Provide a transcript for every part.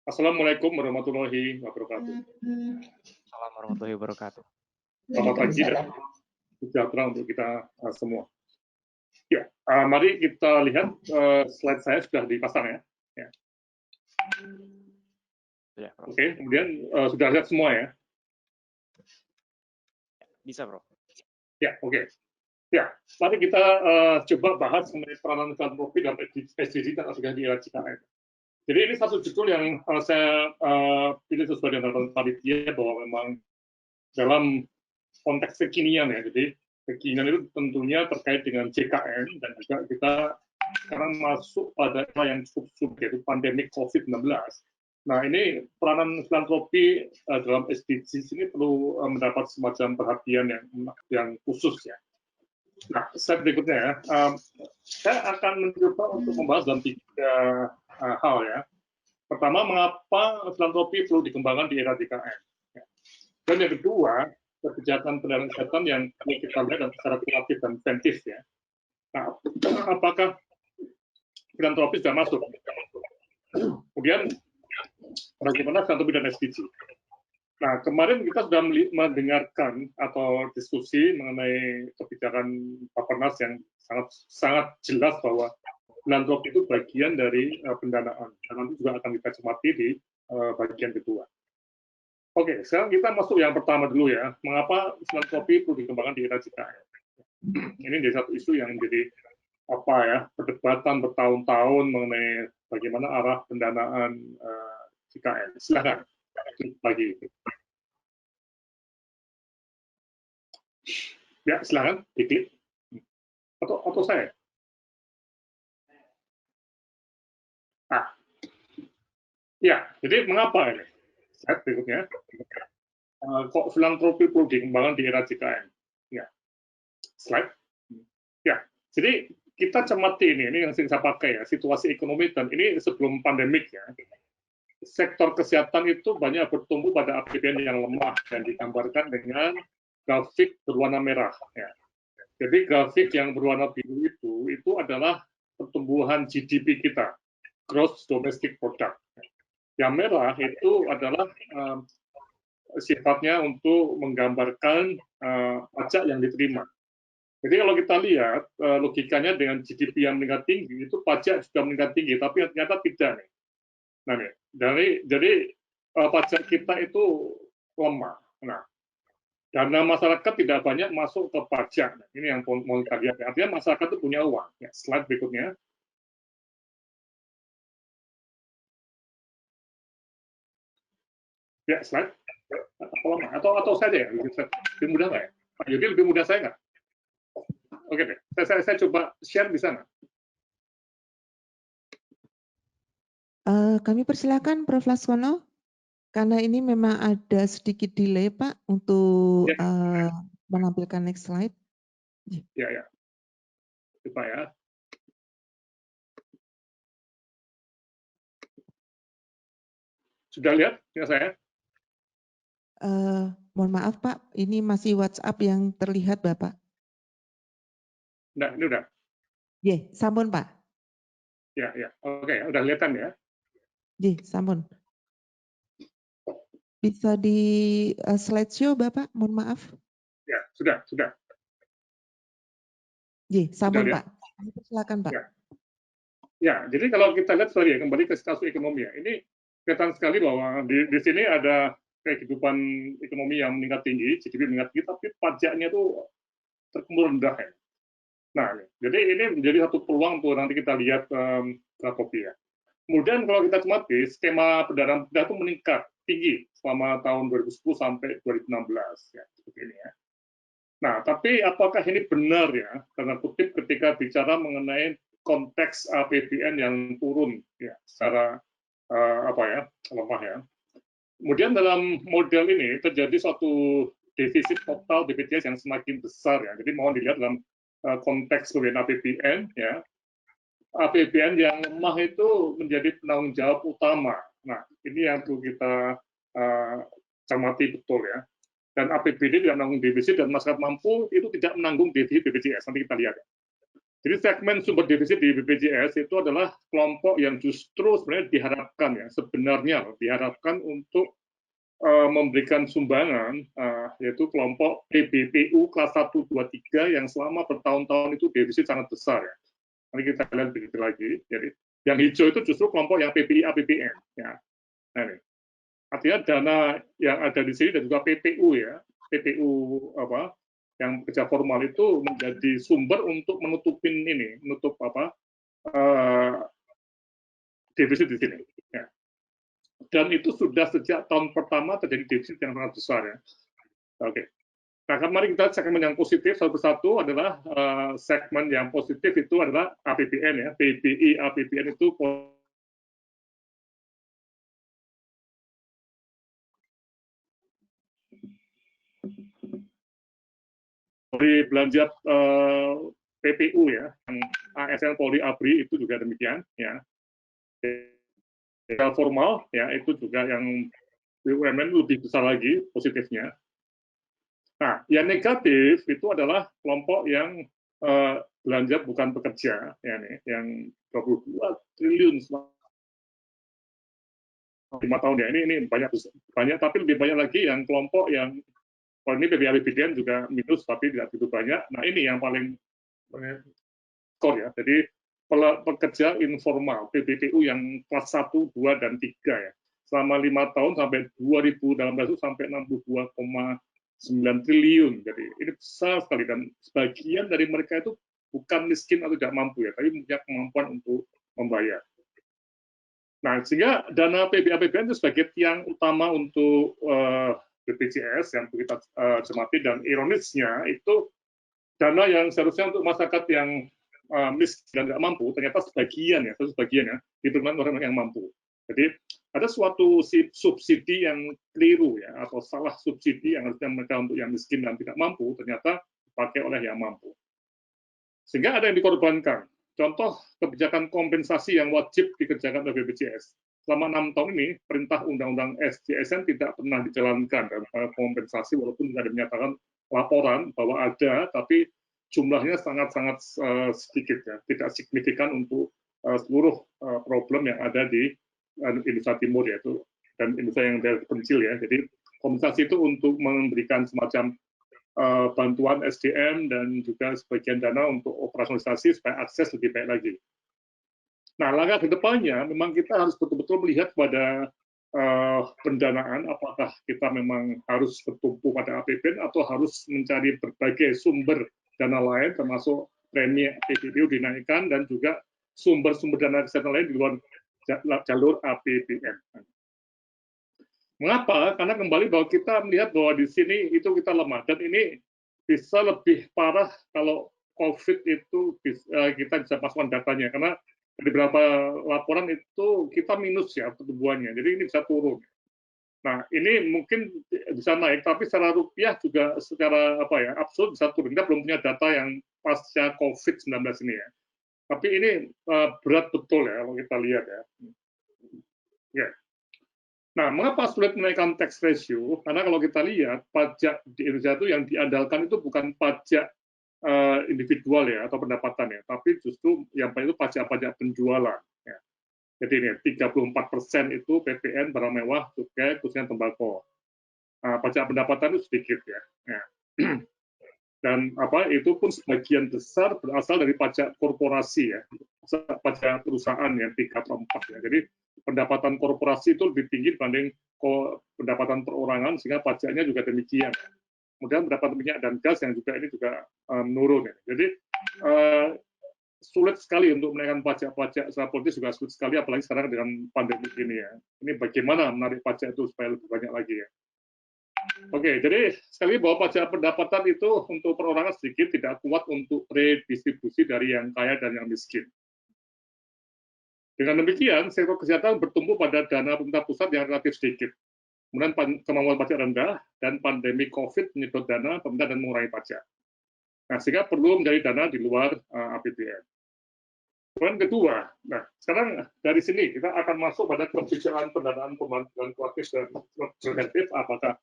Assalamualaikum warahmatullahi wabarakatuh. Assalamualaikum warahmatullahi wabarakatuh. Selamat pagi dan sejahtera untuk kita semua. Ya, mari kita lihat slide saya sudah dipasang ya. Ya, Oke, kemudian sudah lihat semua ya. Bisa, Bro. Ya, oke. Ya, mari kita coba bahas mengenai peranan filantropi dan SDGs dan juga di era CKN. Jadi ini satu judul yang saya pilih sesuai dengan panitia bahwa memang dalam konteks kekinian ya. Jadi kekinian itu tentunya terkait dengan JKN dan juga kita sekarang masuk pada era yang cukup sulit yaitu pandemi COVID-19. Nah ini peranan filantropi dalam SDGs ini perlu mendapat semacam perhatian yang khusus ya. Nah, slide berikutnya ya. Saya akan mencoba untuk membahas dalam tiga hal ya. Pertama, mengapa filantropi perlu dikembangkan di era JKN. Dan yang kedua, kebijakan pendanaan kesehatan yang kita lihat dan secara kreatif dan preventif ya. Nah, apakah filantropi sudah masuk? Kemudian, bagaimana filantropi dan SDG? Nah, kemarin kita sudah mendengarkan atau diskusi mengenai kebijakan Bapenas yang sangat jelas bahwa filantropi itu bagian dari pendanaan. Dan nanti juga akan kita cermati di bagian kedua. Oke, sekarang kita masuk yang pertama dulu ya. Mengapa filantropi perlu dikembangkan di era JKN? Ini jadi satu isu yang menjadi perdebatan bertahun-tahun mengenai bagaimana arah pendanaan JKN. Silakan lagi. Ya, silakan diklik. Atau saya. Nah, ya, jadi mengapa ini? Slide berikutnya. Kok filantropi perlu dikembangkan di era JKN? Ya, slide. Ya, jadi kita cermati ini yang sering saya pakai ya, situasi ekonomi dan ini sebelum pandemik ya. Sektor kesehatan itu banyak bertumbuh pada APBN yang lemah dan digambarkan dengan grafik berwarna merah. Ya. Jadi grafik yang berwarna biru itu adalah pertumbuhan GDP kita, Gross Domestic Product. Yang merah itu adalah sifatnya untuk menggambarkan pajak yang diterima. Jadi kalau kita lihat logikanya dengan GDP yang meningkat tinggi itu pajak juga meningkat tinggi, tapi ternyata tidak nih. Nah nih, jadi pajak kita itu lemah. Nah, dana masyarakat tidak banyak masuk ke pajak. Nah, ini yang mau kita lihat. Artinya masyarakat itu punya uang. Ya, slide berikutnya. Ya, slide. Atau saja ya, lebih mudah nggak ya? Pak Yudi lebih mudah saya nggak? Oke deh, saya coba share di sana. Kami persilakan Prof. Laskono, karena ini memang ada sedikit delay Pak untuk menampilkan next slide. Ya. Coba ya. Sudah lihat ya saya? Mohon maaf Pak, ini masih WhatsApp yang terlihat Bapak. Nah, ini udah. Sampun Pak. Ya. Oke, udah kelihatan ya? Sampun. Bisa di slideshow Bapak, mohon maaf. Ya, sudah. Sampun Pak. Silakan Pak. Ya, jadi kalau kita lihat kembali ke situasi ekonomi ya, ini kelihatan sekali bahwa di sini ada kehidupan ekonomi yang meningkat tinggi, GDP meningkat tinggi, tapi pajaknya itu terkumpul rendah ya. Nah, jadi ini menjadi satu peluang untuk nanti kita lihat filantropi ya. Kemudian kalau kita cermati, skema pendanaan itu meningkat tinggi selama tahun 2010 sampai 2016 ya, seperti ini ya. Nah, tapi apakah ini benar ya, karena kutip ketika bicara mengenai konteks APBN yang turun ya secara lemah ya. Kemudian dalam model ini terjadi suatu defisit total BPJS yang semakin besar ya. Jadi mohon dilihat dalam konteks pemberian APBN ya. APBN yang lemah itu menjadi penanggung jawab utama. Nah, ini yang perlu kita cermati betul ya. Dan APBD tidak menanggung defisit dan masyarakat mampu itu tidak menanggung defisit BPJS. Nanti kita lihat. Jadi segmen sumber defisit di BPJS itu adalah kelompok yang justru sebenarnya diharapkan untuk memberikan sumbangan, yaitu kelompok PBPU kelas 1, 2, 3 yang selama bertahun-tahun itu defisit sangat besar. Ya. Nanti kita lihat begitu lagi. Jadi yang hijau itu justru kelompok yang PPI, APBN. Ya. Nah, ini. Artinya dana yang ada di sini dan juga PPU ya, PPU apa yang kerja formal itu menjadi sumber untuk menutup defisit di sini. Ya. Dan itu sudah sejak tahun pertama terjadi defisit yang sangat besar ya. Oke. Nah, mari kita segmen yang positif satu persatu adalah segmen yang positif itu adalah APBN ya, PBI APBN itu dari belanja PPU ya, yang ASN Polri ABRI itu juga demikian ya. Formal ya itu juga yang BUMN lebih besar lagi positifnya. Nah, yang negatif itu adalah kelompok yang belanja bukan pekerja ya nih, yang 22 triliun selama 5 tahun ya. Ini banyak tapi lebih banyak lagi yang kelompok yang kalau ini PBI-APBN juga minus tapi tidak begitu banyak. Nah, ini yang paling skor ya. Jadi pekerja informal PBPU yang kelas 1, 2 dan 3 ya. Selama 5 tahun sampai 2018 sampai 62,9 triliun. Jadi ini besar sekali dan sebagian dari mereka itu bukan miskin atau tidak mampu ya, tapi punya kemampuan untuk membayar. Nah, sehingga dana PBI-APBN itu sebagai tiang utama untuk BPJS yang kita cermati, dan ironisnya itu dana yang seharusnya untuk masyarakat yang miskin dan tidak mampu ternyata sebagian ya diberikan orang yang mampu. Jadi ada suatu subsidi yang keliru ya, atau salah subsidi yang harusnya mereka untuk yang miskin dan tidak mampu ternyata dipakai oleh yang mampu. Sehingga ada yang dikorbankan. Contoh kebijakan kompensasi yang wajib dikerjakan oleh BPJS. Selama 6 tahun ini, perintah Undang-Undang SJSN tidak pernah dijalankan dalam kompensasi, walaupun tidak dinyatakan laporan bahwa ada, tapi jumlahnya sangat-sangat sedikit, ya, tidak signifikan untuk seluruh problem yang ada di Indonesia Timur, yaitu dan Indonesia yang terpencil ya. Jadi kompensasi itu untuk memberikan semacam bantuan SDM dan juga sebagian dana untuk operasionalisasi supaya akses lebih baik lagi. Nah, langkah ke depannya memang kita harus betul-betul melihat pada pendanaan, apakah kita memang harus bertumpu pada APBN atau harus mencari berbagai sumber dana lain, termasuk premi PBPU dinaikkan dan juga sumber-sumber dana kesehatan lain di luar jalur APBN. Mengapa? Karena kembali bahwa kita melihat bahwa di sini itu kita lemah, dan ini bisa lebih parah kalau COVID itu kita bisa pasang datanya, karena dari beberapa laporan itu kita minus ya pertumbuhannya, jadi ini bisa turun. Nah, ini mungkin bisa naik, tapi secara rupiah juga secara absolut bisa turun. Kita belum punya data yang pasca COVID-19 ini ya. Tapi ini berat betul ya kalau kita lihat ya. Ya. Nah, mengapa sulit menaikkan tax ratio? Karena kalau kita lihat pajak di Indonesia itu yang diandalkan itu bukan pajak individual ya atau pendapatan ya, tapi justru yang paling itu pajak-pajak penjualan. Ya. Jadi ini 34% itu PPN, barang mewah, cukai, khususnya tembakau. Pajak pendapatan itu sedikit ya. Ya. Dan itu pun sebagian besar berasal dari pajak korporasi ya, pajak perusahaan yang 3/4 ya. Jadi pendapatan korporasi itu lebih tinggi dibanding pendapatan perorangan, sehingga pajaknya juga demikian. Kemudian pendapatan minyak dan gas yang juga ini juga menurun ya. Jadi sulit sekali untuk menaikkan pajak-pajak secara politis, juga sulit sekali apalagi sekarang dengan pandemi ini ya. Ini bagaimana menarik pajak itu supaya lebih banyak lagi ya. Oke, jadi sekali bahwa pajak pendapatan itu untuk perorangan sedikit, tidak kuat untuk redistribusi dari yang kaya dan yang miskin. Dengan demikian, sektor kesehatan bertumpu pada dana pemerintah pusat yang relatif sedikit. Kemudian kemampuan pajak rendah dan pandemi COVID menyedot dana pemerintah dan mengurangi pajak. Nah, sehingga perlu mencari dana di luar APBN. Kemudian kedua, nah sekarang dari sini kita akan masuk pada kebijakan pendanaan pembangunan kuantitatif dan preventif, apakah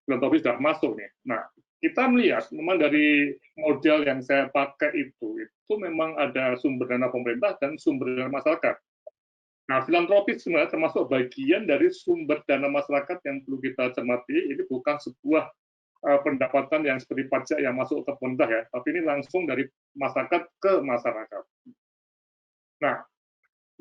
filantropis sudah masuk nih. Nah, kita melihat memang dari model yang saya pakai itu memang ada sumber dana pemerintah dan sumber dana masyarakat. Nah, filantropis sebenarnya termasuk bagian dari sumber dana masyarakat yang perlu kita cermati. Ini bukan sebuah pendapatan yang seperti pajak yang masuk ke pemerintah ya, tapi ini langsung dari masyarakat ke masyarakat. Nah,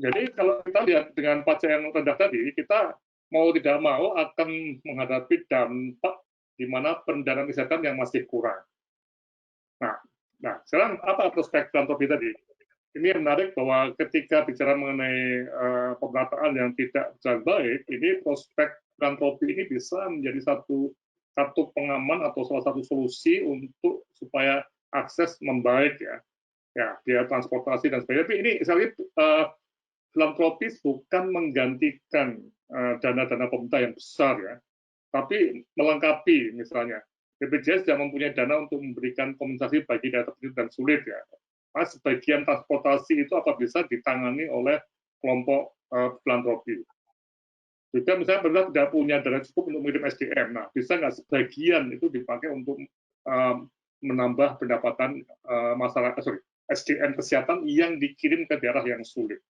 jadi kalau kita lihat dengan pajak yang rendah tadi, kita mau tidak mau akan menghadapi dampak di mana pendanaan kesehatan yang masih kurang. Nah, sekarang apa prospek filantropi tadi? Ini yang menarik bahwa ketika bicara mengenai pemerataan yang tidak berjalan baik, ini prospek filantropi ini bisa menjadi satu pengaman atau salah satu solusi untuk supaya akses membaik ya biaya transportasi dan sebagainya. Tapi ini sekali filantropis bukan menggantikan dana-dana pemerintah yang besar ya, tapi melengkapi. Misalnya BPJS tidak mempunyai dana untuk memberikan kompensasi bagi daerah terpencil dan sulit ya. Mas, sebagian transportasi itu apa bisa ditangani oleh kelompok filantropi. Juga misalnya pemerintah tidak punya dana cukup untuk mengirim SDM. Nah, bisa nggak sebagian itu dipakai untuk menambah pendapatan masyarakat, SDM kesehatan yang dikirim ke daerah yang sulit.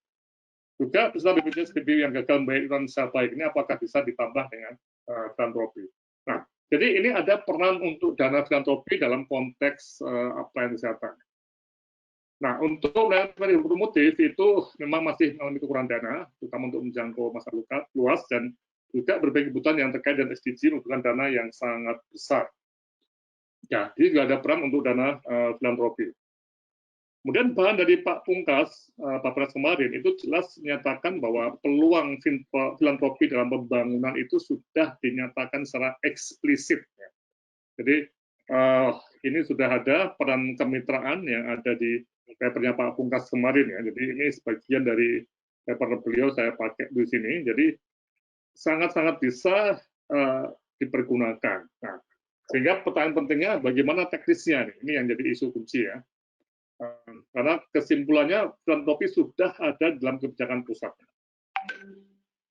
Juga peserta BPJS yang gagal membayar secara baik ini apakah bisa ditambah dengan filantropi. Nah, jadi ini ada peran untuk dana filantropi dalam konteks pelayanan kesehatan. Nah, untuk layanan bermotif itu memang masih mengalami kekurangan dana, terutama untuk menjangkau masyarakat luas dan juga berbagai kebutuhan yang terkait dengan SDG membutuhkan dana yang sangat besar. Ya, jadi juga ada peran untuk dana filantropi. Kemudian bahan dari Pak Pungkas, Pak Pres kemarin, itu jelas menyatakan bahwa peluang filantropi dalam pembangunan itu sudah dinyatakan secara eksplisit. Ya. Jadi ini sudah ada peran kemitraan yang ada di papernya Pak Pungkas kemarin ya. Jadi ini sebagian dari paper beliau saya pakai di sini. Jadi sangat-sangat bisa dipergunakan. Nah, sehingga pertanyaan pentingnya bagaimana teknisnya ini yang jadi isu kunci ya. Karena kesimpulannya filantropi sudah ada dalam kebijakan pusat.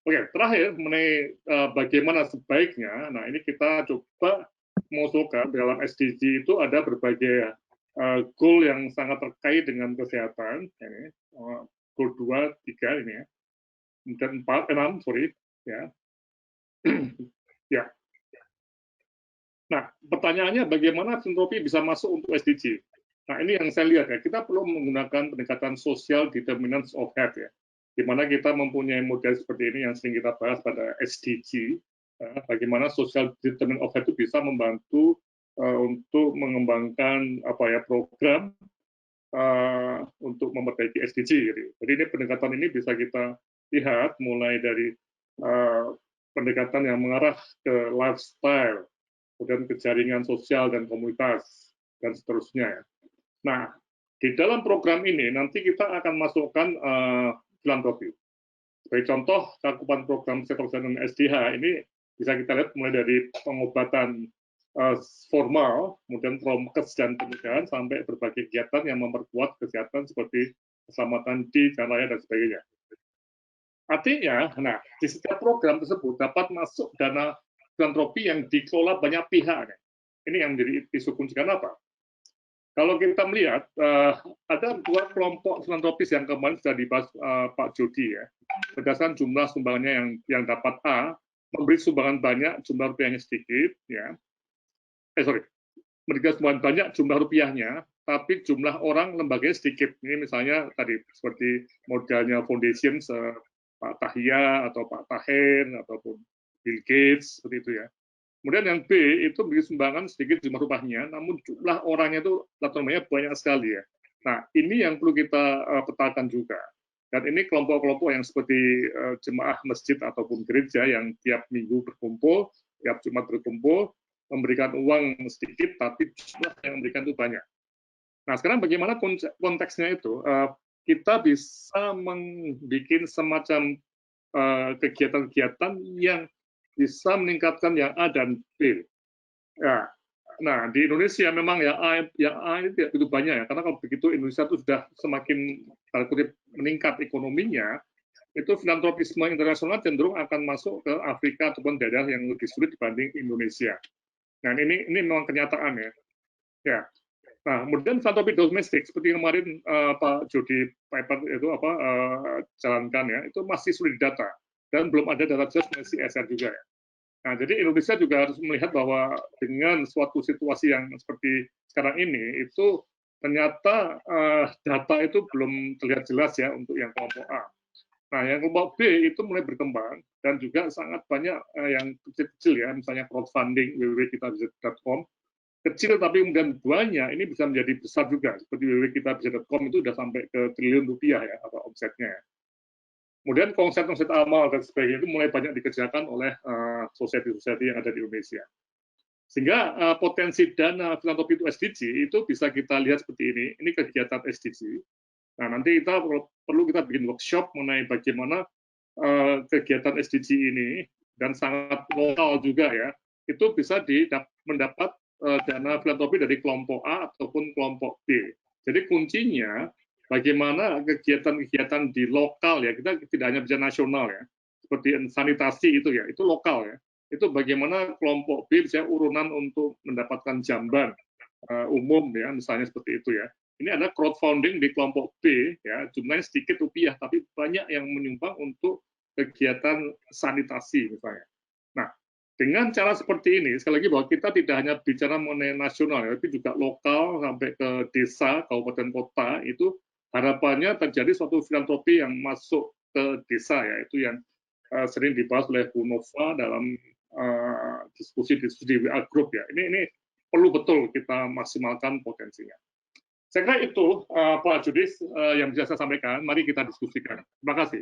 Oke, terakhir mengenai bagaimana sebaiknya. Nah, ini kita coba mengusulkan dalam SDG itu ada berbagai goal yang sangat terkait dengan kesehatan. Ini goal 2, 3 ini ya. Kemudian 4, 6, sorry ya. Ya. Nah, pertanyaannya bagaimana filantropi bisa masuk untuk SDG? Nah, ini yang saya lihat ya, kita perlu menggunakan pendekatan social determinants of health ya, di mana kita mempunyai model seperti ini yang sering kita bahas pada SDG, bagaimana social determinant of health itu bisa membantu untuk mengembangkan program untuk memperbaiki SDG. Jadi ini pendekatan ini bisa kita lihat mulai dari pendekatan yang mengarah ke lifestyle, kemudian ke jaringan sosial dan komunitas dan seterusnya ya. Nah, di dalam program ini nanti kita akan masukkan filantropi. Sebagai contoh, cakupan program sektor kesehatan SDH ini bisa kita lihat mulai dari pengobatan formal, kemudian prokes dan pencegahan sampai berbagai kegiatan yang memperkuat kesehatan seperti keselamatan di jalan raya dan sebagainya. Artinya, nah di setiap program tersebut dapat masuk dana filantropi yang dikelola banyak pihak. Ini yang menjadi isu kunci. Kenapa? Kalau kita melihat, ada 2 kelompok filantropis yang kemarin sudah dibahas Pak Jody ya. Berdasarkan jumlah sumbangannya yang dapat A, memberi sumbangan banyak, jumlah rupiahnya sedikit, ya. Memberikan sumbangan banyak, jumlah rupiahnya, tapi jumlah orang lembaganya sedikit. Ini misalnya tadi seperti modelnya foundation, Pak Tahya atau Pak Tahen ataupun Bill Gates seperti itu ya. Kemudian yang B itu beri sumbangan sedikit jumlah rupiahnya, namun jumlah orangnya itu namanya banyak sekali ya. Nah, ini yang perlu kita petakan juga. Dan ini kelompok-kelompok yang seperti jemaah masjid ataupun gereja yang tiap minggu berkumpul, tiap Jumat berkumpul, memberikan uang sedikit, tapi jumlah yang memberikan itu banyak. Nah, sekarang bagaimana konteksnya itu? Kita bisa membuat semacam kegiatan-kegiatan yang bisa meningkatkan yang A dan B. Ya. Nah, di Indonesia memang yang A ini tidak begitu banyak ya, karena kalau begitu Indonesia itu sudah semakin meningkat ekonominya, itu filantropisme internasional cenderung akan masuk ke Afrika ataupun daerah yang lebih sulit dibanding Indonesia. Nah, ini memang kenyataan ya. Ya. Nah, kemudian filantropi domestik seperti kemarin Pak Jody Piper itu jalankan ya, itu masih sulit data dan belum ada data jelas mengenai CSR juga ya. Nah, jadi Indonesia juga harus melihat bahwa dengan suatu situasi yang seperti sekarang ini itu ternyata data itu belum terlihat jelas ya untuk yang kelompok A. Nah, yang kelompok B itu mulai berkembang dan juga sangat banyak yang kecil-kecil ya, misalnya crowdfunding www.kitabisa.com kecil tapi kemudian banyak ini bisa menjadi besar juga seperti www.kitabisa.com itu sudah sampai ke triliun rupiah ya apa omsetnya. Kemudian konsep-konsep amal dan sebagainya itu mulai banyak dikerjakan oleh society-society yang ada di Indonesia. Sehingga potensi dana filantropi itu SDG itu bisa kita lihat seperti ini. Ini kegiatan SDG. Nah, nanti kita perlu kita bikin workshop mengenai bagaimana kegiatan SDG ini dan sangat lokal juga ya, itu bisa mendapat dana filantropi dari kelompok A ataupun kelompok B. Jadi kuncinya bagaimana kegiatan-kegiatan di lokal ya, kita tidak hanya bisa nasional ya, seperti sanitasi itu ya, itu lokal ya. Itu bagaimana kelompok B bisa urunan untuk mendapatkan jamban umum ya, misalnya seperti itu ya. Ini ada crowdfunding di kelompok B ya, jumlahnya sedikit rupiah tapi banyak yang menyumbang untuk kegiatan sanitasi misalnya. Nah, dengan cara seperti ini, sekali lagi bahwa kita tidak hanya bicara mengenai nasional, tapi juga lokal sampai ke desa, kabupaten kota, itu harapannya terjadi suatu filantropi yang masuk ke desa ya, itu yang sering dibahas oleh Bu Nova dalam diskusi-diskusi di WA Group ya. Ini perlu betul kita maksimalkan potensinya. Saya kira itu Pak Judis yang bisa saya sampaikan. Mari kita diskusikan. Terima kasih.